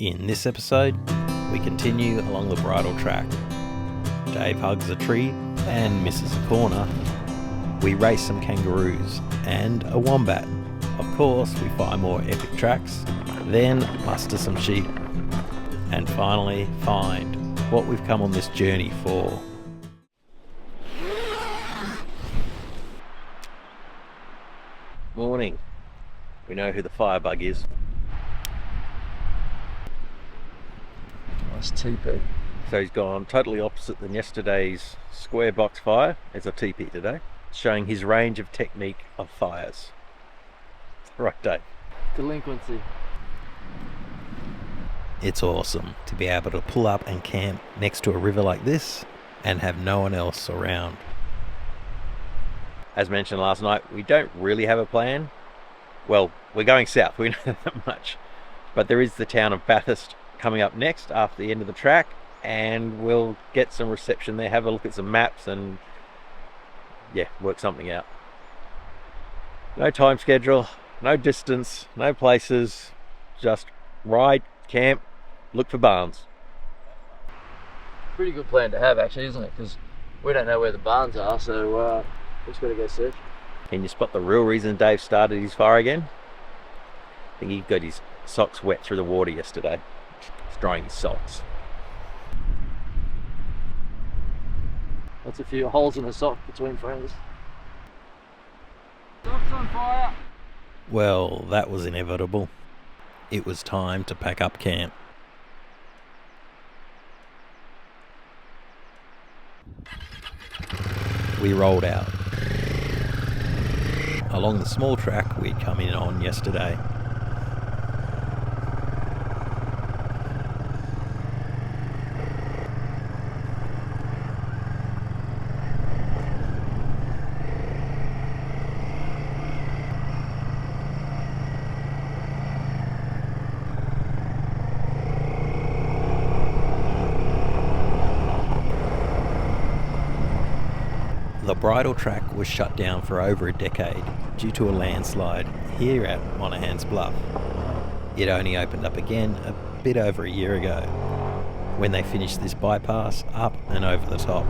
In this episode, we continue along the bridle track. Dave hugs a tree and misses a corner. We race some kangaroos and a wombat. Of course, we find more epic tracks, then muster some sheep, and finally find what we've come on this journey for. Morning. We know who the firebug is. Nice teepee. So he's gone totally opposite than yesterday's square box fire. It's a teepee today, showing his range of technique of fires. Right, Dave? Delinquency. It's awesome to be able to pull up and camp next to a river like this and have no one else around. As mentioned last night, we don't really have a plan. Well, we're going south, we know that much. But there is the town of Bathurst coming up next after the end of the track, and we'll get some reception there, have a look at some maps and yeah, work something out. No time schedule, no distance, no places, just ride, camp, look for barns. Pretty good plan to have actually, isn't it? Because we don't know where the barns are, so we just got to go search. Can you spot the real reason Dave started his fire again? I think he got his socks wet through the water yesterday. He's drying his socks. That's a few holes in a sock between friends. Socks on fire! Well, that was inevitable. It was time to pack up camp. We rolled out along the small track we'd come in on yesterday. The bridle track was shut down for over a decade due to a landslide here at Monaghan's Bluff. It only opened up again a bit over a year ago when they finished this bypass up and over the top.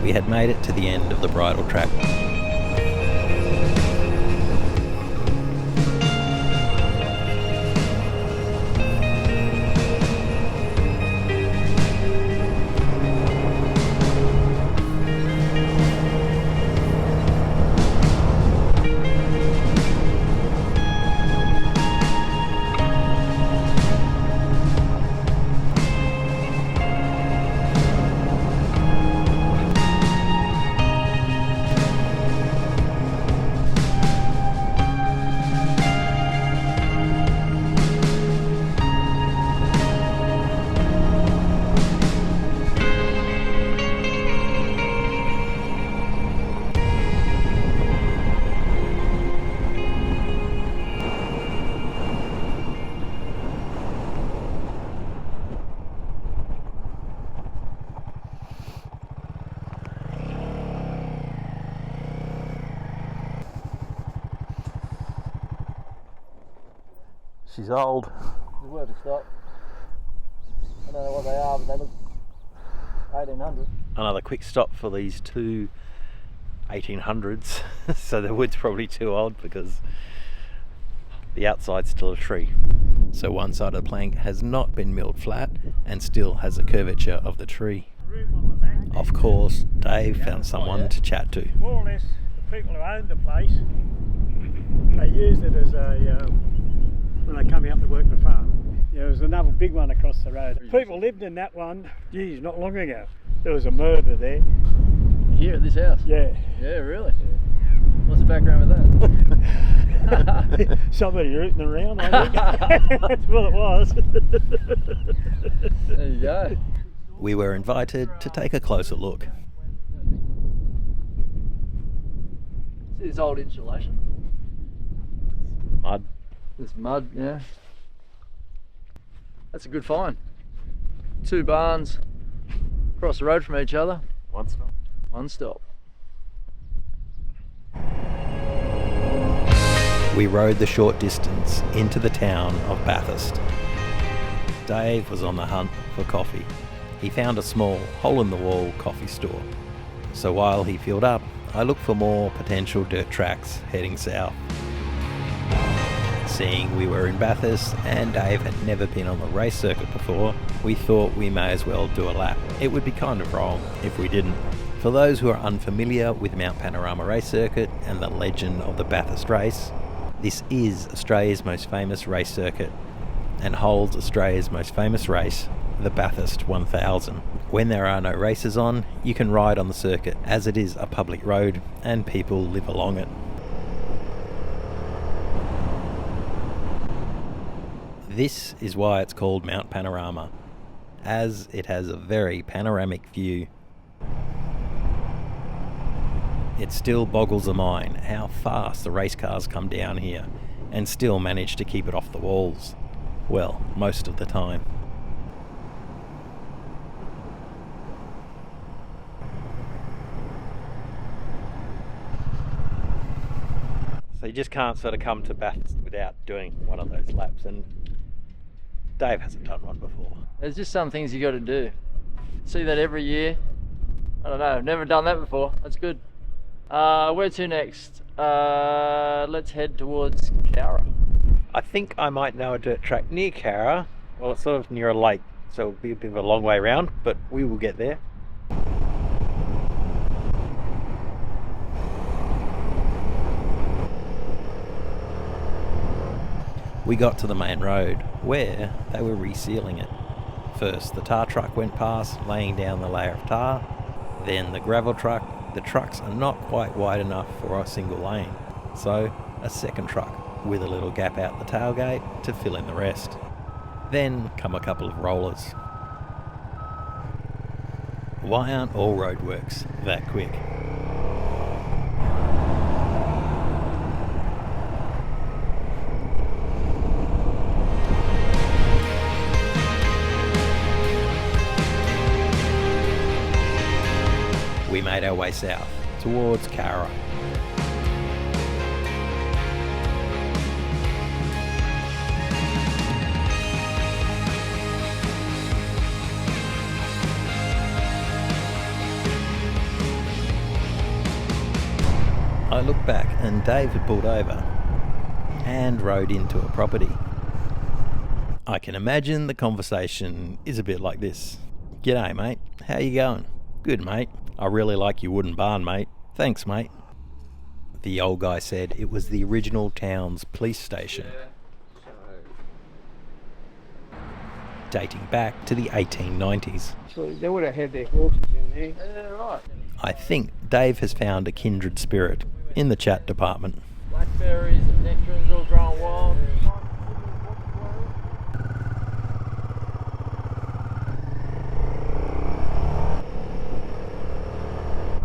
We had made it to the end of the bridle track. She's old. It's worth a stop. I don't know what they are, but they look 1800. Another quick stop for these two 1800s. So the wood's probably too old because the outside's still a tree. So one side of the plank has not been milled flat and still has the curvature of the tree. Of course, Dave found someone to chat to. More or less, the people who owned the place, they used it as a, when they come out to work the farm. There was another big one across the road. People lived in that one, geez, not long ago. There was a murder there. Here at this house? Yeah. Yeah, really? What's the background with that? Somebody rooting around, I think. That's what it was. There you go. We were invited to take a closer look. See this old insulation? Mud. This mud, yeah. That's a good find. Two barns across the road from each other. One stop. One stop. We rode the short distance into the town of Bathurst. Dave was on the hunt for coffee. He found a small, hole-in-the-wall coffee store. So while he filled up, I looked for more potential dirt tracks heading south. Seeing we were in Bathurst and Dave had never been on the race circuit before, we thought we may as well do a lap. It would be kind of wrong if we didn't. For those who are unfamiliar with Mount Panorama Race Circuit and the legend of the Bathurst race, this is Australia's most famous race circuit and holds Australia's most famous race, the Bathurst 1000. When there are no races on, you can ride on the circuit as it is a public road and people live along it. This is why it's called Mount Panorama, as it has a very panoramic view. It still boggles the mind how fast the race cars come down here and still manage to keep it off the walls. Well, most of the time. So you just can't sort of come to Bathurst without doing one of those laps, and Dave hasn't done one before. There's just some things you got to do. See that every year. I don't know, I've never done that before. That's good. Where to next? Let's head towards Cowra. I think I might know a dirt track near Cowra. Well, it's sort of near a lake, so it'll be a bit of a long way around, but we will get there. We got to the main road, where they were resealing it. First, the tar truck went past, laying down the layer of tar. Then the gravel truck. The trucks are not quite wide enough for a single lane, so a second truck with a little gap out the tailgate to fill in the rest. Then come a couple of rollers. Why aren't all roadworks that quick? We made our way south, towards Cowra. I looked back and Dave had pulled over and rode into a property. I can imagine the conversation is a bit like this. G'day mate, how you going? Good mate. I really like your wooden barn, mate. Thanks, mate. The old guy said it was the original town's police station. Dating back to the 1890s. So they would have had their horses in there. Yeah, right. I think Dave has found a kindred spirit in the chat department. Blackberries and nectarines all growing wild.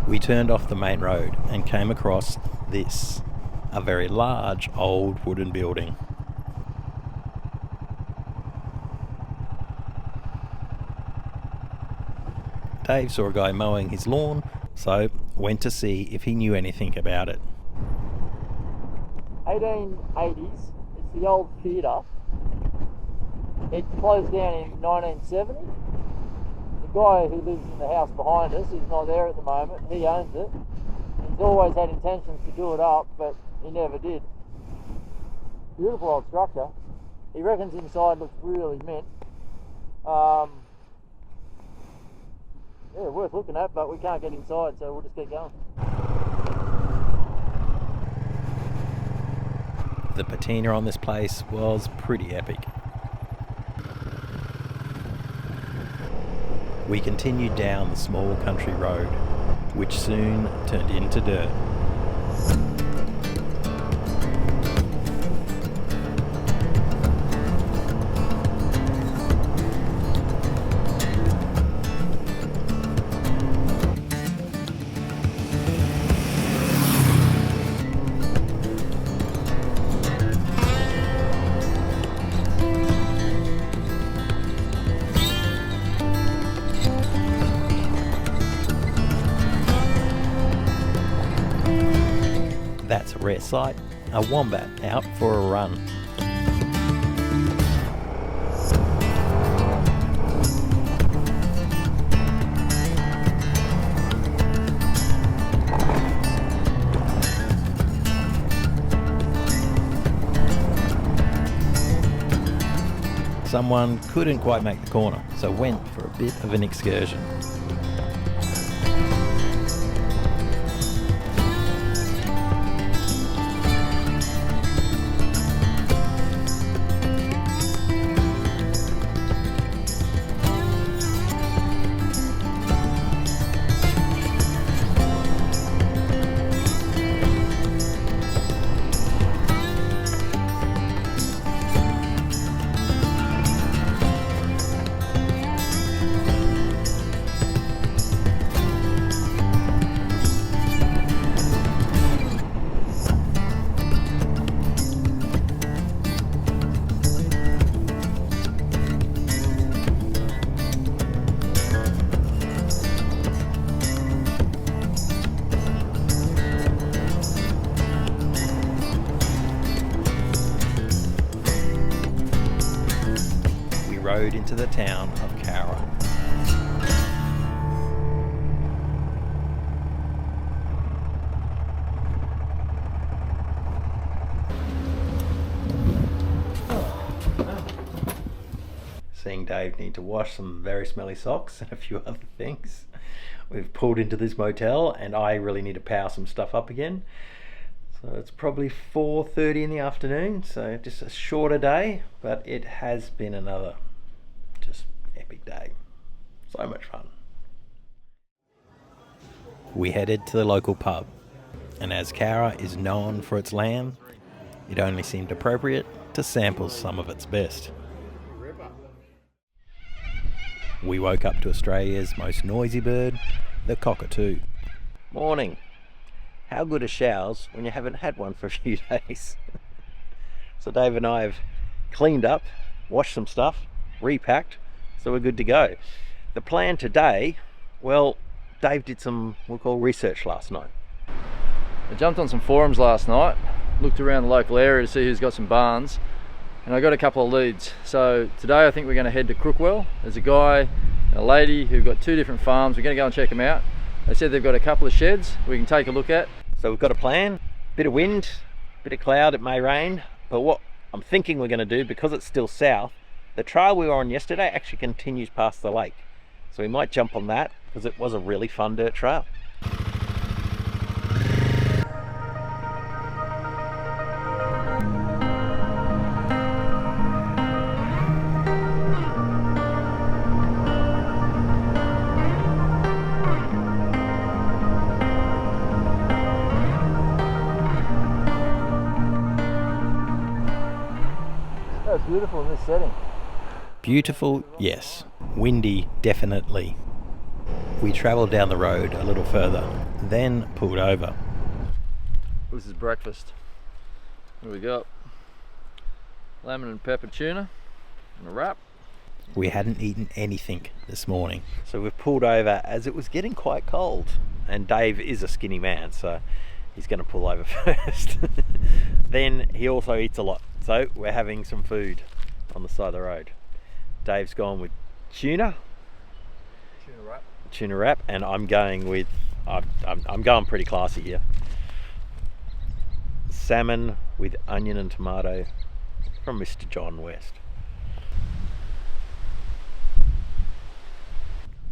We turned off the main road and came across this, a very large old wooden building. Dave saw a guy mowing his lawn, so went to see if he knew anything about it. 1880s. It's the old theatre. It closed down in 1970. The guy who lives in the house behind us, who's not there at the moment, he owns it. He's always had intentions to do it up, but he never did. Beautiful old structure. He reckons inside looks really mint. Yeah, worth looking at, but we can't get inside, so we'll just keep going. The patina on this place was pretty epic. We continued down the small country road, which soon turned into dirt. That's a rare sight, a wombat out for a run. Someone couldn't quite make the corner, so went for a bit of an excursion. Rode into the town of Cowra. Seeing Dave need to wash some very smelly socks and a few other things. We've pulled into this motel and I really need to power some stuff up again. So it's probably 4:30 in the afternoon, so just a shorter day, but it has been another just epic day. So much fun. We headed to the local pub, and as Cowra is known for its lamb, it only seemed appropriate to sample some of its best. We woke up to Australia's most noisy bird, the cockatoo. Morning. How good are showers when you haven't had one for a few days? So Dave and I have cleaned up, washed some stuff, repacked, so we're good to go. The plan today, well, Dave did some, we'll call research last night. I jumped on some forums last night, looked around the local area to see who's got some barns, and I got a couple of leads. So today I think we're going to head to Crookwell. There's a guy and a lady who've got 2 different farms. We're going to go and check them out. They said they've got a couple of sheds we can take a look at. So we've got a plan, bit of wind, bit of cloud, it may rain, but what I'm thinking we're going to do, because it's still south, the trail we were on yesterday actually continues past the lake. So we might jump on that because it was a really fun dirt trail. That's beautiful in this setting. Beautiful, yes. Windy, definitely. We travelled down the road a little further, then pulled over. This is breakfast. What do we got? Lemon and pepper tuna and a wrap. We hadn't eaten anything this morning, so we've pulled over as it was getting quite cold. And Dave is a skinny man, so he's going to pull over first. Then he also eats a lot, so we're having some food on the side of the road. Dave's gone with tuna wrap, and I'm going with I'm going pretty classy here. Salmon with onion and tomato from Mr. John West.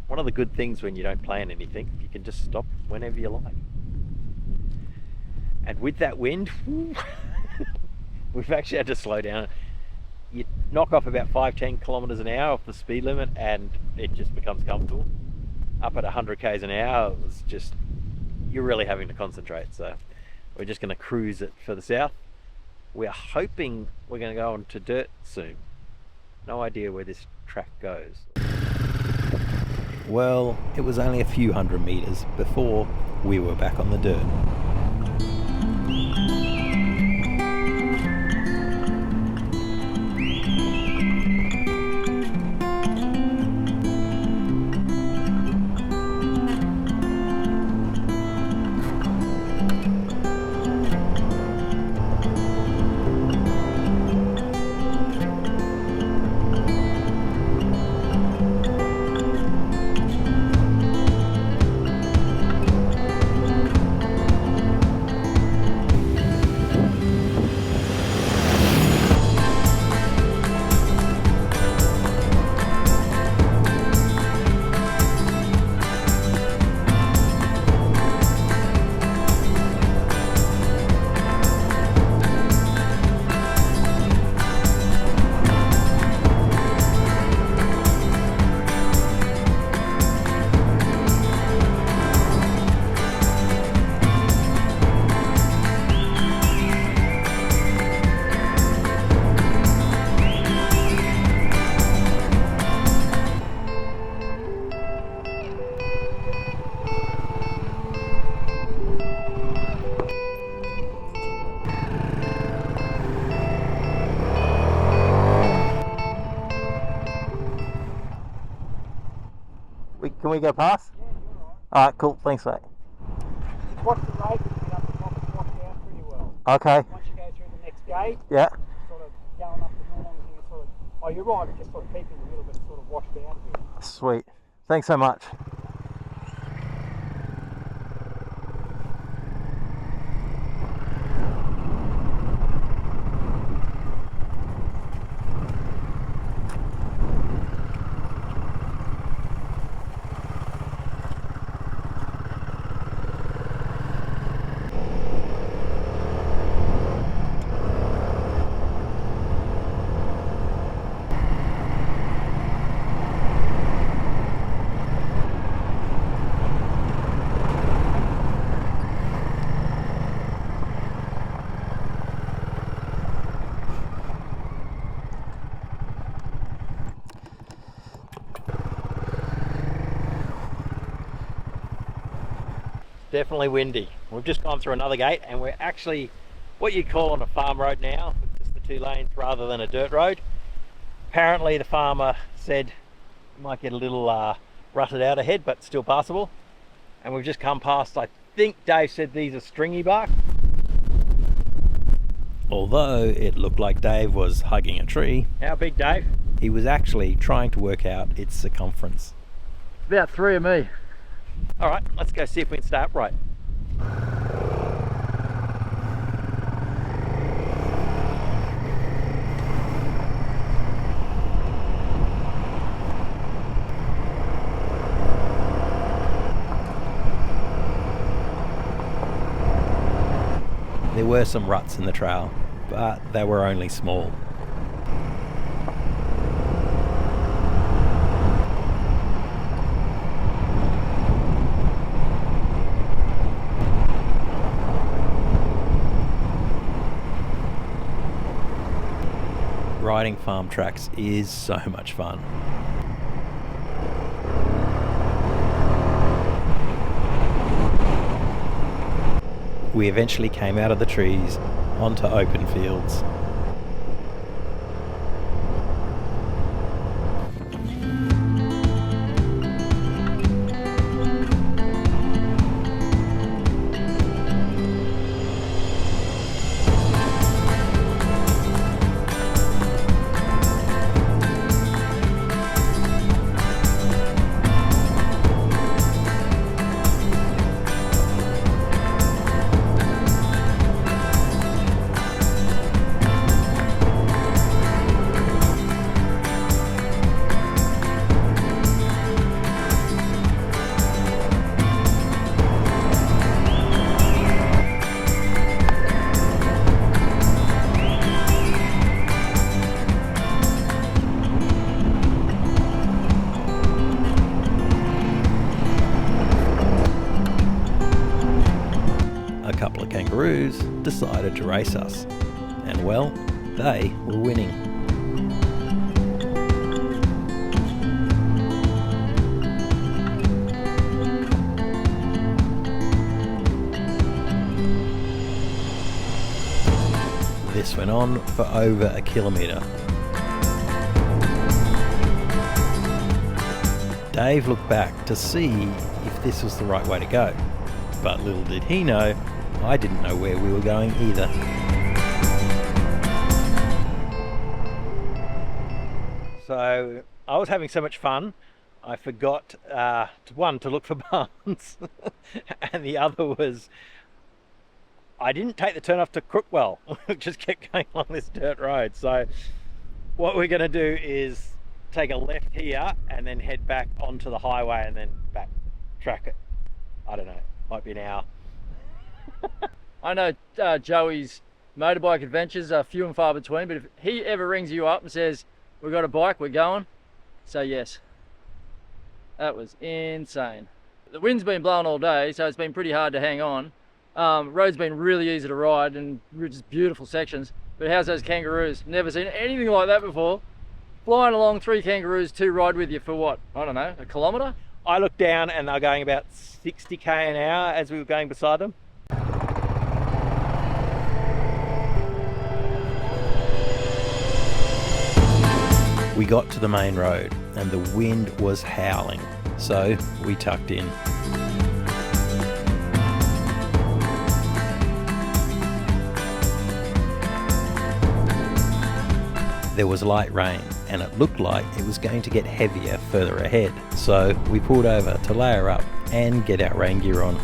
One of the good things when you don't plan anything, you can just stop whenever you like. And with that wind, we've actually had to slow down. You knock off about 5-10 kilometers an hour off the speed limit and it just becomes comfortable. Up at 100 k's an hour, it was just, you're really having to concentrate. So we're just going to cruise it for the south. We're hoping we're going to go on to dirt soon. No idea where this track goes. Well, it was only a few hundred meters before we were back on the dirt. Can we go past? Yeah, you're all right. Alright, cool, thanks mate. Just watch the road and get up the top and wash down pretty well. Okay. Once you go through the next gate, Yeah. sort of going up the normal thing, it's sort of, oh you're right, it's just sort of keeping a little bit sort of washed out a bit. Sweet. Thanks so much. Definitely windy. We've just gone through another gate and we're actually what you'd call on a farm road now, with just the 2 lanes rather than a dirt road. Apparently the farmer said you might get a little rutted out ahead, but still passable. And we've just come past, I think Dave said these are stringy bark. Although it looked like Dave was hugging a tree. How big, Dave? He was actually trying to work out its circumference. About 3 of me. All right, let's go see if we can stay upright. There were some ruts in the trail, but they were only small. Riding farm tracks is so much fun. We eventually came out of the trees onto open fields. decided to race us. And well, they were winning. This went on for over a kilometre. Dave looked back to see if this was the right way to go, but little did he know, I didn't know where we were going either. So I was having so much fun, I forgot one, to look for barns, and the other was I didn't take the turn off to Crookwell. Just kept going along this dirt road. So what we're going to do is take a left here and then head back onto the highway and then back track it. I don't know, might be an hour. I know Joey's motorbike adventures are few and far between, but if he ever rings you up and says, we've got a bike, we're going, say yes. That was insane. The wind's been blowing all day, so it's been pretty hard to hang on. Road's been really easy to ride and just beautiful sections. But how's those kangaroos? Never seen anything like that before. Flying along 3 kangaroos to ride with you for what? I don't know, a kilometre? I looked down and they're going about 60k an hour as we were going beside them. We got to the main road and the wind was howling, so we tucked in. There was light rain and it looked like it was going to get heavier further ahead, so we pulled over to layer up and get our rain gear on.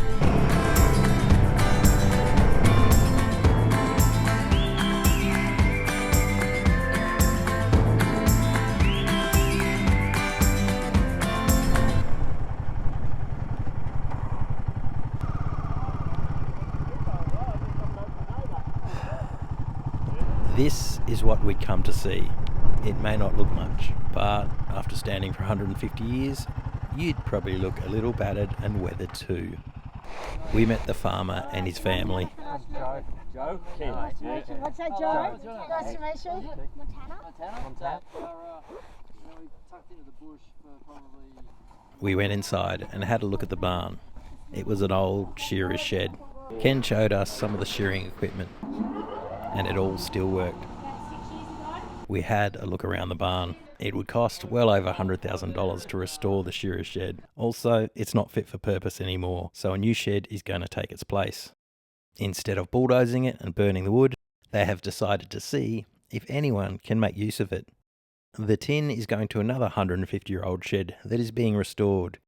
This is what we'd come to see. It may not look much, but after standing for 150 years, you'd probably look a little battered and weathered too. We met the farmer and his family. Joe. Joe? Nice to meet you. What's that, Joe? Nice to meet you. Montana? We tucked into the bush for probably... We went inside and had a look at the barn. It was an old shearer's shed. Ken showed us some of the shearing equipment, and it all still worked. We had a look around the barn. It would cost well over $100,000 to restore the shearer's shed. Also, it's not fit for purpose anymore, so a new shed is going to take its place. Instead of bulldozing it and burning the wood, they have decided to see if anyone can make use of it. The tin is going to another 150-year-old shed that is being restored.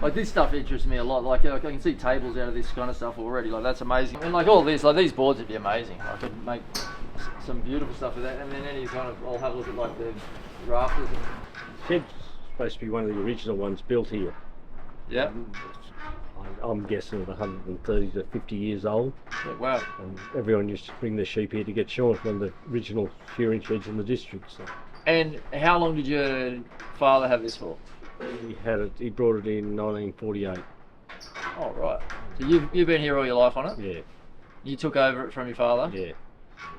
Like this stuff interests me a lot. Like I can see tables out of this kind of stuff already. Like that's amazing. And like all this, like these boards would be amazing. I could make some beautiful stuff with that. And then any kind of, I'll have a look at like the rafters. Shed's supposed to be one of the original ones built here. Yeah. I'm guessing it's 130 to 50 years old. Yeah, wow. And everyone used to bring their sheep here to get shorn from the original shearing sheds in the district. So. And how long did your father have this for? He brought it in 1948. Oh right. So you've been here all your life on it? Yeah. You took over it from your father? Yeah.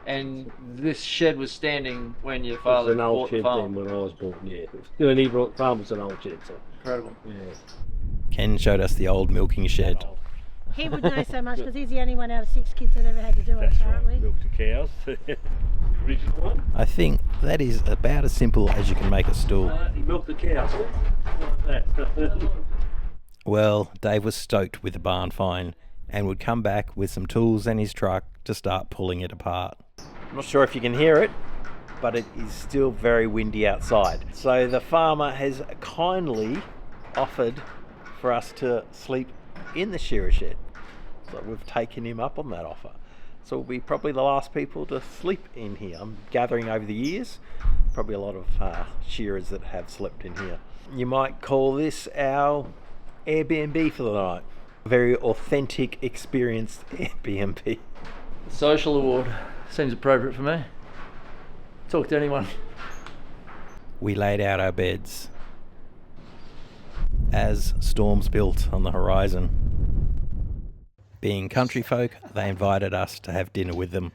And this shed was standing when your father bought the farm? It was an old shed then when I was born, yeah. When he brought the farm, was an old shed, so. Incredible. Yeah. Ken showed us the old milking shed. He would know so much because he's the only one out of 6 kids that ever had to do it, apparently. Right, milk the cows. Original one. I think that is about as simple as you can make a stool. He milked the cows. Like that. Well, Dave was stoked with the barn find and would come back with some tools and his truck to start pulling it apart. I'm not sure if you can hear it, but it is still very windy outside. So the farmer has kindly offered for us to sleep in the shearer shed. So we've taken him up on that offer. So we'll be probably the last people to sleep in here. I'm gathering over the years, probably a lot of shearers that have slept in here. You might call this our Airbnb for the night. A very authentic, experienced Airbnb. Social award seems appropriate for me. Talk to anyone. We laid out our beds as storms built on the horizon. Being country folk, they invited us to have dinner with them.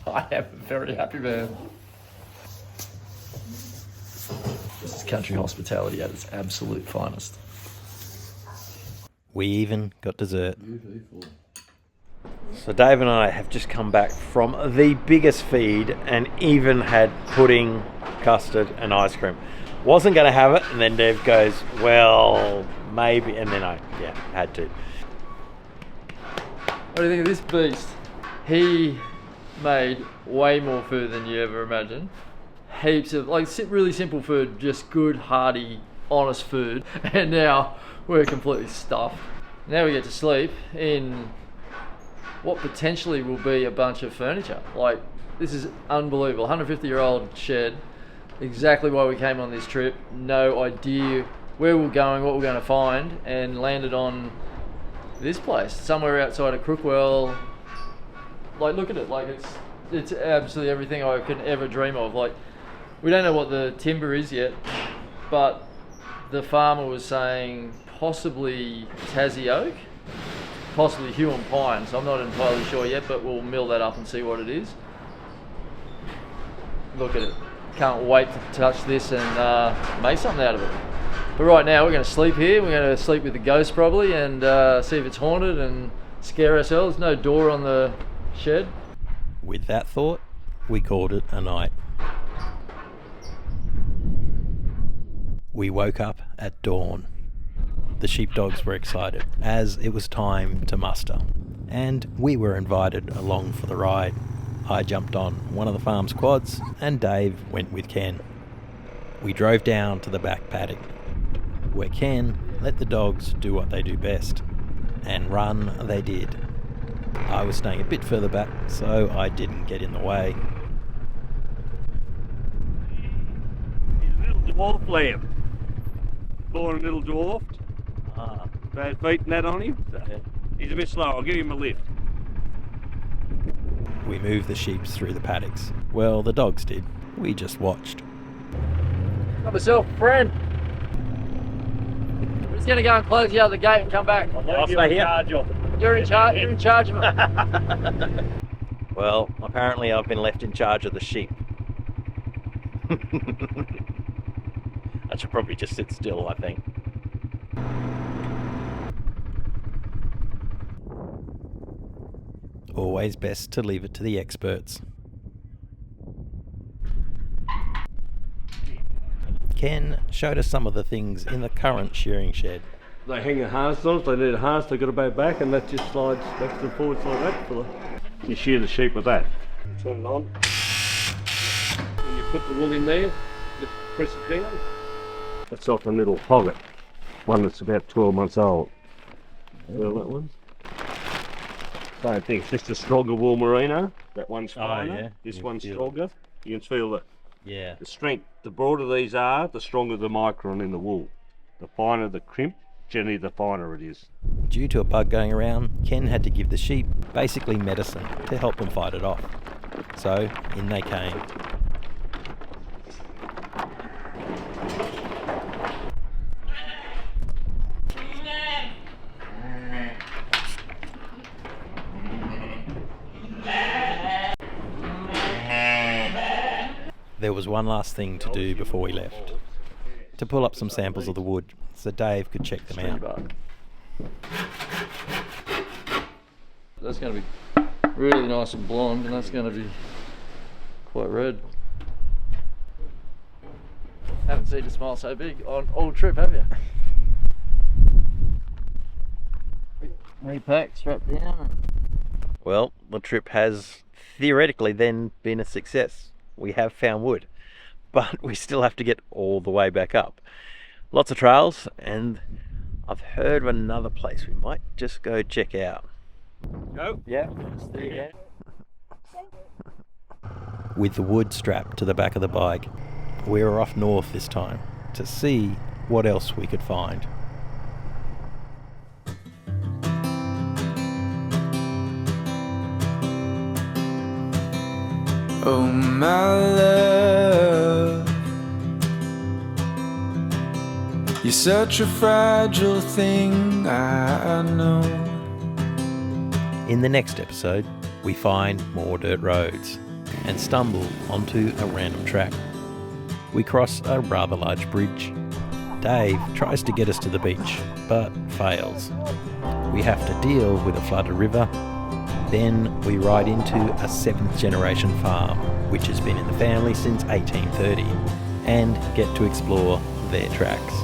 I am a very happy man. This is country hospitality at its absolute finest. We even got dessert. So Dave and I have just come back from the biggest feed and even had pudding, custard and ice cream. Wasn't going to have it, and then Dave goes, well, maybe, and then I had to. What do you think of this beast? He made way more food than you ever imagined. Heaps of, like, really simple food, just good, hearty, honest food. And now we're completely stuffed. Now we get to sleep in what potentially will be a bunch of furniture. Like, this is unbelievable. 150-year-old shed. Exactly why we came on this trip. No idea where we're going, what we're going to find, and landed on this place, somewhere outside of Crookwell. Like, look at it. Like, it's absolutely everything I could ever dream of. Like, we don't know what the timber is yet, but the farmer was saying possibly Tassie oak, possibly Huon pine, so I'm not entirely sure yet, but we'll mill that up and see what it is. Look at it. Can't wait to touch this and make something out of it. But right now we're going to sleep here. We're going to sleep with the ghost probably and see if it's haunted and scare ourselves. No door on the shed. With that thought, we called it a night. We woke up at dawn. The sheepdogs were excited, as it was time to muster, and we were invited along for the ride. I jumped on one of the farm's quads, and Dave went with Ken. We drove down to the back paddock, where Ken let the dogs do what they do best, and run they did. I was staying a bit further back, so I didn't get in the way. He's a little dwarf lamb. Born a little dwarfed. Bad feet and that on him. So he's a bit slow. I'll give him a lift. We moved the sheep through the paddocks. Well, the dogs did. We just watched. Got myself a friend. I'm just going to go and close you out of the gate and come back. I'll stay here. You're in charge of it. Well, apparently I've been left in charge of the sheep. I should probably just sit still, I think. Always best to leave it to the experts. Ken showed us some of the things in the current shearing shed. They hang a harness on it. They need a harness. They've got to go back, and that just slides backwards and forwards like that. You shear the sheep with that. Turn it on. When you put the wool in there, just press it down. That's off a little hogget. One that's about 12 months old. Feel that one? Same thing, it's just a stronger wool merino. That one's finer. yeah. This one's stronger. You can feel Yeah. the strength. The broader these are, the stronger the micron in the wool. The finer the crimp, generally the finer it is. Due to a bug going around, Ken had to give the sheep basically medicine to help them fight it off. So in they came. There was one last thing to do before we left. To pull up some samples of the wood so Dave could check them out. That's going to be really nice and blonde, and that's going to be quite red. Haven't seen a smile so big on all trip, have you? Repacked, strapped down. Well, the trip has theoretically then been a success. We have found wood, but we still have to get all the way back up. Lots of trails, and I've heard of another place we might just go check out. Go. Yeah. With the wood strapped to the back of the bike, we were off north this time to see what else we could find. Oh my love, you're such a fragile thing, I know. In the next episode, we find more dirt roads and stumble onto a random track. We cross a rather large bridge. Dave tries to get us to the beach, but fails. We have to deal with a flooded river. Then we ride into a 7th generation farm, which has been in the family since 1830, and get to explore their tracks.